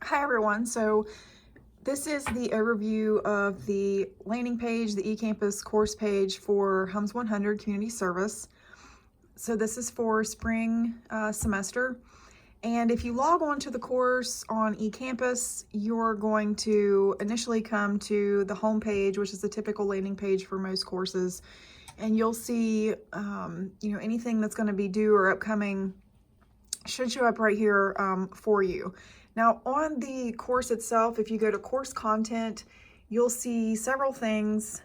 Hi everyone. So this is the overview of the landing page, the eCampus course page for HUMS 100 Community Service. So this is for spring semester. And if you log on to the course on eCampus, you're going to initially come to the home page, which is the typical landing page for most courses. And you'll see, anything that's going to be due or upcoming should show up right here for you. Now on the course itself, if you go to course content, you'll see several things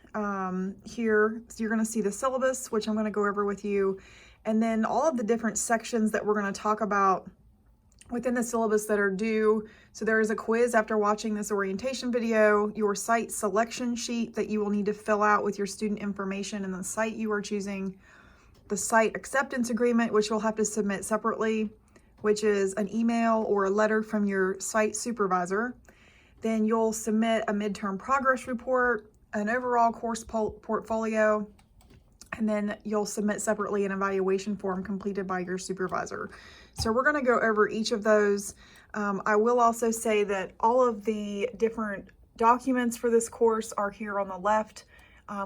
here. So you're going to see the syllabus, which I'm going to go over with you, and then all of the different sections that we're going to talk about within the syllabus that are due. So there is a quiz after watching this orientation video, your site selection sheet that you will need to fill out with your student information and the site you are choosing, the site acceptance agreement, which you'll have to submit separately, which is an email or a letter from your site supervisor. Then you'll submit a midterm progress report, an overall course portfolio, and then you'll submit separately an evaluation form completed by your supervisor. So we're going to go over each of those. I will also say that all of the different documents for this course are here on the left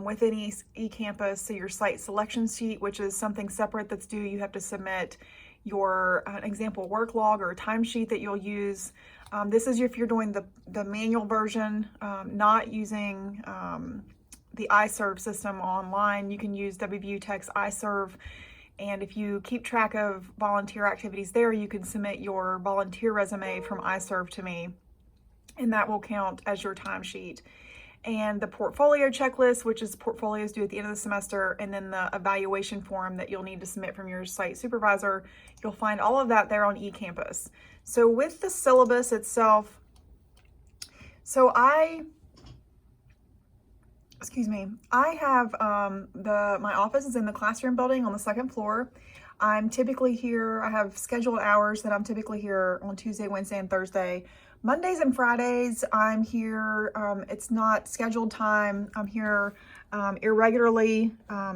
within eCampus. So your site selection sheet, which is something separate that's due, you have to submit your example work log or timesheet that you'll use. This is if you're doing the manual version, not using the iServe system online. You can use WVU Tech's iServe, and if you keep track of volunteer activities there, you can submit your volunteer resume from iServe to me, and that will count as your timesheet. And the portfolio checklist, which is portfolios due at the end of the semester, and then the evaluation form that you'll need to submit from your site supervisor. You'll find all of that there on eCampus. So with the syllabus itself, I have my office is in the classroom building on the second floor. I'm typically here, I have scheduled hours that I'm typically here on Tuesday, Wednesday, and Thursday. Mondays and Fridays, I'm here. It's not scheduled time. I'm here irregularly.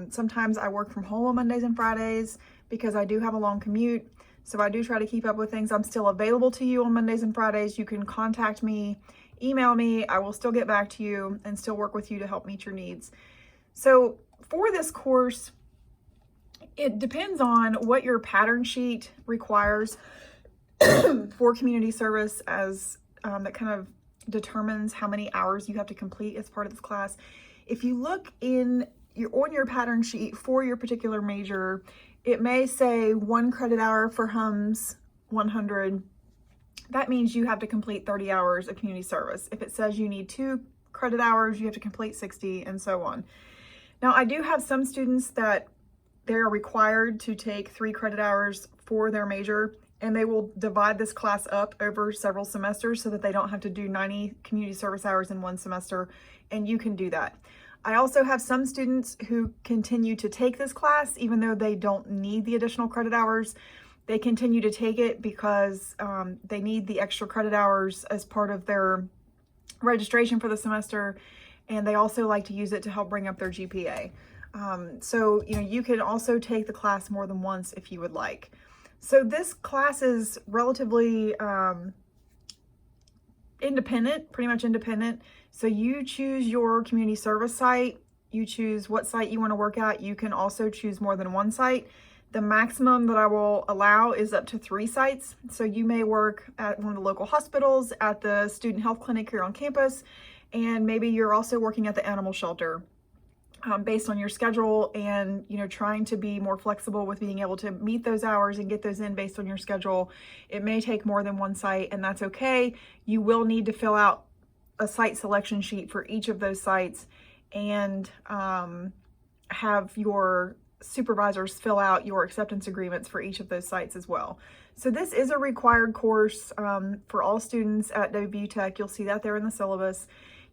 Sometimes I work from home on Mondays and Fridays because I do have a long commute. So I do try to keep up with things. I'm still available to you on Mondays and Fridays. You can contact me, email me. I will still get back to you and still work with you to help meet your needs. So for this course, it depends on what your pattern sheet requires for community service, as that kind of determines how many hours you have to complete as part of this class. If you look on your pattern sheet for your particular major, it may say 1 credit hour for HUMS 100. That means you have to complete 30 hours of community service. If it says you need 2 credit hours, you have to complete 60, and so on. Now, I do have some students that they're required to take 3 credit hours for their major, and they will divide this class up over several semesters so that they don't have to do 90 community service hours in one semester, and you can do that. I also have some students who continue to take this class even though they don't need the additional credit hours. They continue to take it because they need the extra credit hours as part of their registration for the semester, and they also like to use it to help bring up their GPA. So you can also take the class more than once if you would like. So this class is relatively independent, pretty much independent. So you choose your community service site, you choose what site you want to work at. You can also choose more than one site. The maximum that I will allow is up to 3 sites. So you may work at one of the local hospitals, at the student health clinic here on campus, and maybe you're also working at the animal shelter. Based on your schedule and trying to be more flexible with being able to meet those hours and get those in based on your schedule, it may take more than one site, and that's okay. You will need to fill out a site selection sheet for each of those sites, and have your supervisors fill out your acceptance agreements for each of those sites as well. So this is a required course for all students at WVU Tech. You'll see that there in the syllabus.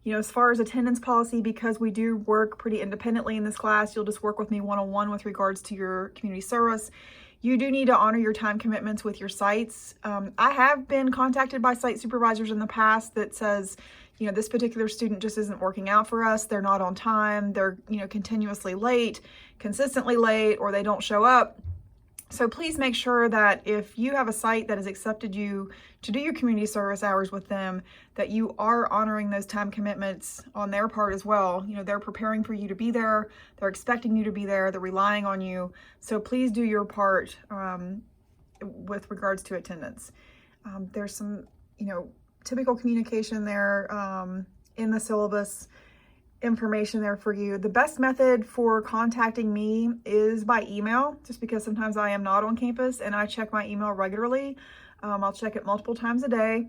As far as attendance policy, because we do work pretty independently in this class, you'll just work with me one-on-one with regards to your community service. You do need to honor your time commitments with your sites. I have been contacted by site supervisors in the past that says, this particular student just isn't working out for us. They're not on time. They're, continuously late, consistently late, or they don't show up. So please make sure that if you have a site that has accepted you to do your community service hours with them, that you are honoring those time commitments on their part as well. You know, they're preparing for you to be there, they're expecting you to be there, they're relying on you. So please do your part with regards to attendance. There's some, you know, typical communication there in the syllabus, information there for you. The best method for contacting me is by email, just because sometimes I am not on campus and I check my email regularly. I'll check it multiple times a day,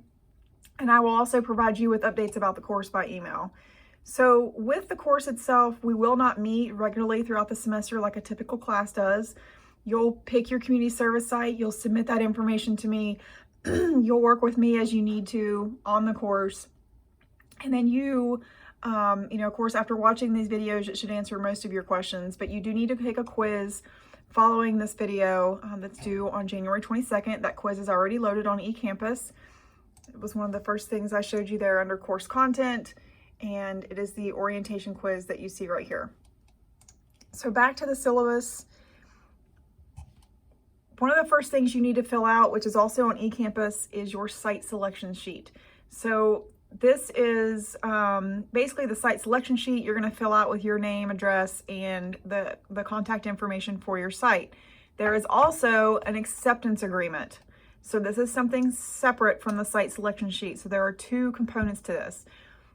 and I will also provide you with updates about the course by email. So with the course itself, we will not meet regularly throughout the semester like a typical class does. You'll pick your community service site, you'll submit that information to me, you'll work with me as you need to on the course, and then you know, of course, after watching these videos, it should answer most of your questions, but you do need to take a quiz following this video that's due on January 22nd. That quiz is already loaded on eCampus. It was one of the first things I showed you there under course content, and it is the orientation quiz that you see right here. So back to the syllabus. One of the first things you need to fill out, which is also on eCampus, is your site selection sheet. So this is basically the site selection sheet you're going to fill out with your name, address, and the contact information for your site. There is also an acceptance agreement. So this is something separate from the site selection sheet. So there are two components to this.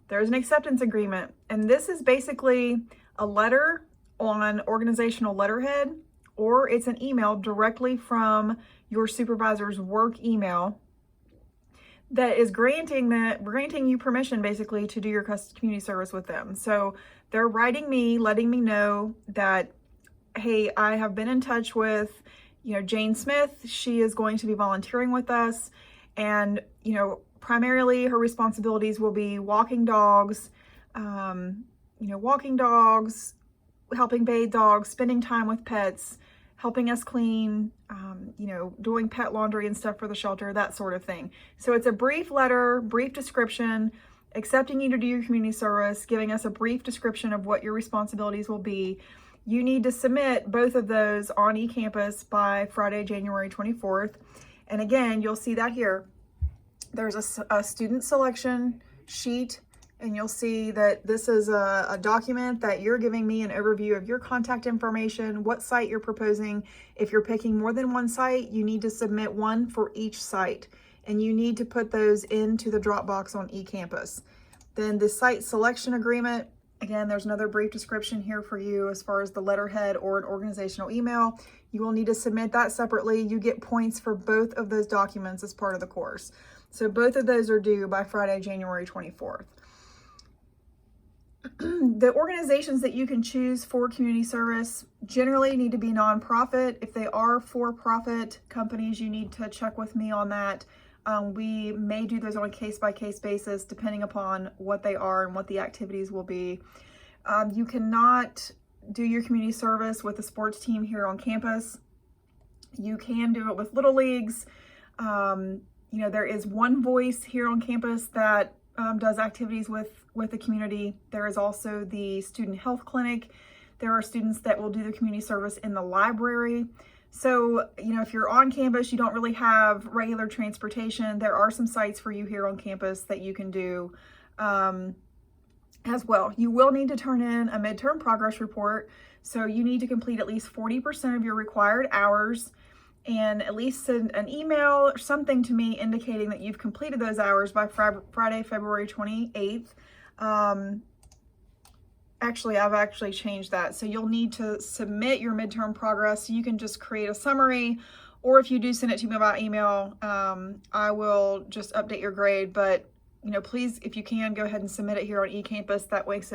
There's an acceptance agreement, and this is basically a letter on organizational letterhead, or it's an email directly from your supervisor's work email that is granting you permission basically to do your community service with them. So they're writing me, letting me know that, hey, I have been in touch with, you know, Jane Smith. She is going to be volunteering with us, and, you know, primarily her responsibilities will be walking dogs, helping bathe dogs, spending time with pets, helping us clean, you know, doing pet laundry and stuff for the shelter, that sort of thing. So it's a brief letter, brief description, accepting you to do your community service, giving us a brief description of what your responsibilities will be. You need to submit both of those on eCampus by Friday, January 24th. And again, you'll see that here. There's a student selection sheet, and you'll see that this is a document that you're giving me an overview of your contact information, what site you're proposing. If you're picking more than one site, you need to submit one for each site, and you need to put those into the Dropbox on eCampus. Then the site selection agreement, again, there's another brief description here for you as far as the letterhead or an organizational email. You will need to submit that separately. You get points for both of those documents as part of the course. So both of those are due by Friday, January 24th. The organizations that you can choose for community service generally need to be nonprofit. If they are for-profit companies, you need to check with me on that. We may do those on a case-by-case basis depending upon what they are and what the activities will be. You cannot do your community service with a sports team here on campus. You can do it with little leagues. You know, there is One Voice here on campus that does activities with the community. There is also the student health clinic. There are students that will do the community service in the library. So, you know, if you're on campus, you don't really have regular transportation, there are some sites for you here on campus that you can do as well. You will need to turn in a midterm progress report. So you need to complete at least 40% of your required hours, and at least send an email or something to me indicating that you've completed those hours by Friday, February 28th. Actually, I've actually changed that. So you'll need to submit your midterm progress. You can just create a summary, or if you do send it to me by email, I will just update your grade. But, you know, please, if you can, go ahead and submit it here on eCampus. That makes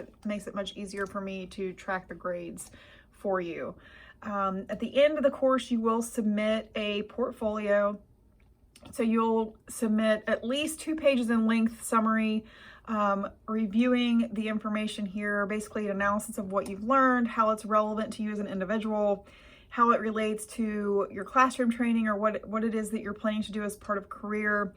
it much easier for me to track the grades for you. At the end of the course, you will submit a portfolio. So you'll submit at least 2 pages in length summary, reviewing the information here, basically an analysis of what you've learned, how it's relevant to you as an individual, how it relates to your classroom training, or what it is that you're planning to do as part of career.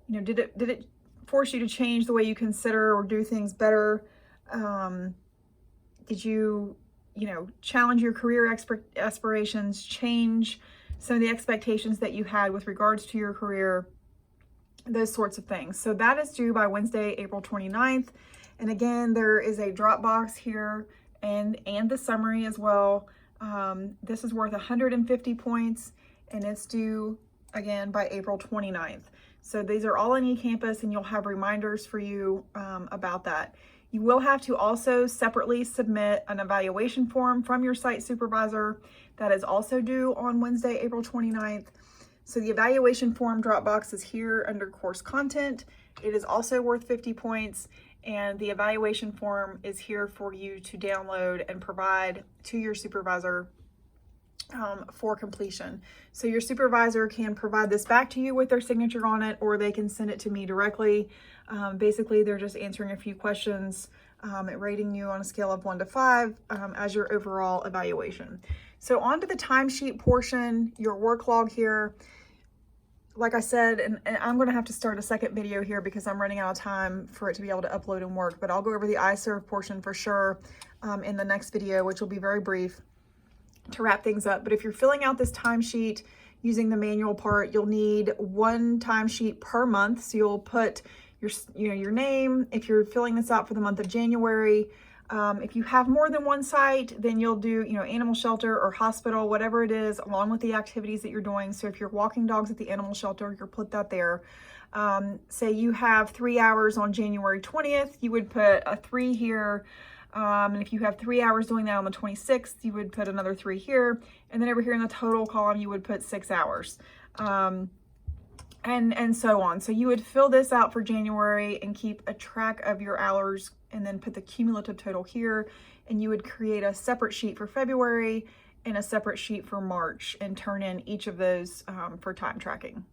You know, did it force you to change the way you consider or do things better? Did you, you know, challenge your career aspirations, change some of the expectations that you had with regards to your career, those sorts of things. So that is due by Wednesday, April 29th. And again, there is a Dropbox here and the summary as well. This is worth 150 points and it's due again by April 29th. So these are all in eCampus and you'll have reminders for you about that. You will have to also separately submit an evaluation form from your site supervisor that is also due on Wednesday, April 29th. So the evaluation form Dropbox is here under course content. It is also worth 50 points and the evaluation form is here for you to download and provide to your supervisor for completion. So your supervisor can provide this back to you with their signature on it, or they can send it to me directly. Basically, they're just answering a few questions, rating you on a scale of 1 to 5 as your overall evaluation. So on to the timesheet portion, your work log here. Like I said, and I'm going to have to start a second video here because I'm running out of time for it to be able to upload and work, but I'll go over the iServe portion for sure in the next video, which will be very brief to wrap things up. But if you're filling out this timesheet using the manual part, you'll need one timesheet per month. So you'll put your name if you're filling this out for the month of January. If you have more than one site, then you'll do, animal shelter or hospital, whatever it is, along with the activities that you're doing. So if you're walking dogs at the animal shelter, you'll put that there. Say you have 3 hours on January 20th, you would put a 3 here. And if you have 3 hours doing that on the 26th, you would put another 3 here. And then over here in the total column, you would put 6 hours. And so on. So you would fill this out for January and keep a track of your hours and then put the cumulative total here. And you would create a separate sheet for February and a separate sheet for March and turn in each of those for time tracking.